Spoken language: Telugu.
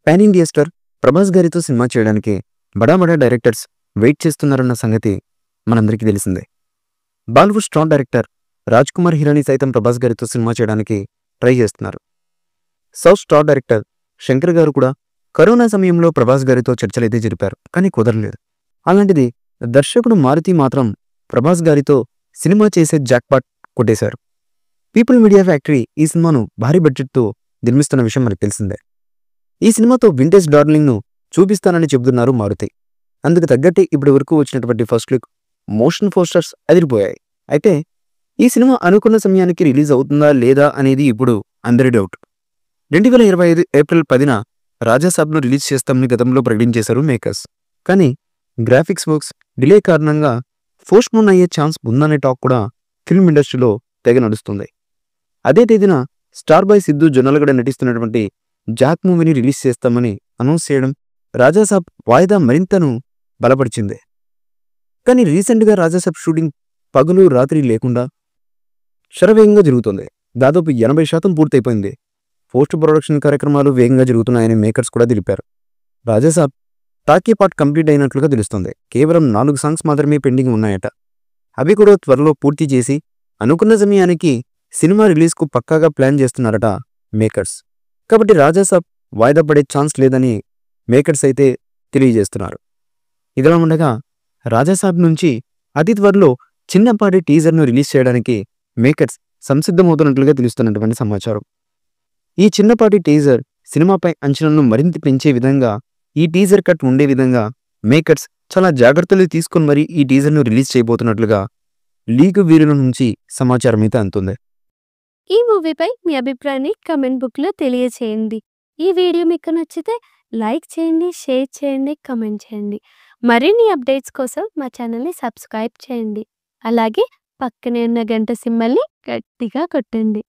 పాన్ ఇండియా స్టార్ ప్రభాస్ గారితో సినిమా చేయడానికి బడా బడా డైరెక్టర్స్ వెయిట్ చేస్తున్నారన్న సంగతి మనందరికీ తెలిసిందే. బాలీవుడ్ స్టార్ డైరెక్టర్ రాజ్ కుమార్ హిరానీ సైతం ప్రభాస్ గారితో సినిమా చేయడానికి ట్రై చేస్తున్నారు. సౌత్ స్టార్ డైరెక్టర్ శంకర్ గారు కూడా కరోనా సమయంలో ప్రభాస్ గారితో చర్చలైతే జరిపారు, కానీ కుదరలేదు. అలాంటిది దర్శకుడు మారుతి మాత్రం ప్రభాస్ గారితో సినిమా చేసే జాక్పాట్ కొట్టేశారు. పీపుల్ మీడియా ఫ్యాక్టరీ ఈ సినిమాను భారీ బడ్జెట్తో నిర్మిస్తున్న విషయం మనకు తెలిసిందే. ఈ సినిమాతో వింటేజ్ డార్లింగ్ను చూపిస్తానని చెబుతున్నారు మారుతి. అందుకు తగ్గట్టే ఇప్పటి వరకు వచ్చినటువంటి ఫస్ట్ లుక్, మోషన్ పోస్టర్స్ అదిరిపోయాయి. అయితే ఈ సినిమా అనుకున్న సమయానికి రిలీజ్ అవుతుందా లేదా అనేది ఇప్పుడు అందరి డౌట్. 2025 ఏప్రిల్ 10న రాజాసాబ్ను రిలీజ్ చేస్తామని గతంలో ప్రకటించేశారు మేకర్స్. కానీ గ్రాఫిక్స్ వర్క్స్ డిలే కారణంగా పోస్ట్పోన్ అయ్యే ఛాన్స్ ఉందనే టాక్ కూడా ఫిల్మ్ ఇండస్ట్రీలో తెగ నడుస్తుంది. అదే తేదీన star boy Siddhu Jonnalagadda నటిస్తున్నటువంటి Jack మూవీని రిలీజ్ చేస్తామని అనౌన్స్ చేయడం రాజాసాబ్ వాయిదా మరింతను బలపరిచింది. కానీ రీసెంట్గా రాజాసాబ్ షూటింగ్ పగలు రాత్రి లేకుండా శరవేగంగా జరుగుతుంది. దాదాపు 80% పూర్తయిపోయింది. పోస్ట్ ప్రొడక్షన్ కార్యక్రమాలు వేగంగా జరుగుతున్నాయని మేకర్స్ కూడా తెలిపారు. రాజాసాబ్ టాకీ పార్ట్ కంప్లీట్ అయినట్లుగా తెలుస్తుంది. కేవలం 4 సాంగ్స్ మాత్రమే పెండింగ్ ఉన్నాయట. అవి కూడా త్వరలో పూర్తి చేసి అనుకున్న సమయానికి సినిమా రిలీజ్కు పక్కాగా ప్లాన్ చేస్తున్నారట మేకర్స్. కాబట్టి రాజాసాబ్ వాయిదా పడే ఛాన్స్ లేదని మేకర్స్ అయితే తెలియజేస్తున్నారు. ఇదిలా ఉండగా రాజాసాబ్ నుంచి అతి త్వరలో చిన్నపాటి టీజర్ను రిలీజ్ చేయడానికి మేకర్స్ సంసిద్ధమవుతున్నట్లుగా తెలుస్తున్నటువంటి సమాచారం. ఈ చిన్నపాటి టీజర్ సినిమాపై అంచనాలను మరింత పెంచే విధంగా, ఈ టీజర్ కట్ ఉండే విధంగా మేకర్స్ చాలా జాగ్రత్తలు తీసుకుని మరీ ఈ టీజర్ను రిలీజ్ చేయబోతున్నట్లుగా లీగ్ వీరుల నుంచి సమాచారం అయితే అందుతుంది. ఈ మూవీపై మీ అభిప్రాయాన్ని కమెంట్ బుక్లో తెలియచేయండి. ఈ వీడియో మీకు నచ్చితే లైక్ చేయండి, షేర్ చేయండి, కమెంట్ చేయండి. మరిన్ని అప్డేట్స్ కోసం మా ఛానల్ని సబ్స్క్రైబ్ చేయండి. అలాగే పక్కనే ఉన్న గంట సింబల్ని గట్టిగా కొట్టండి.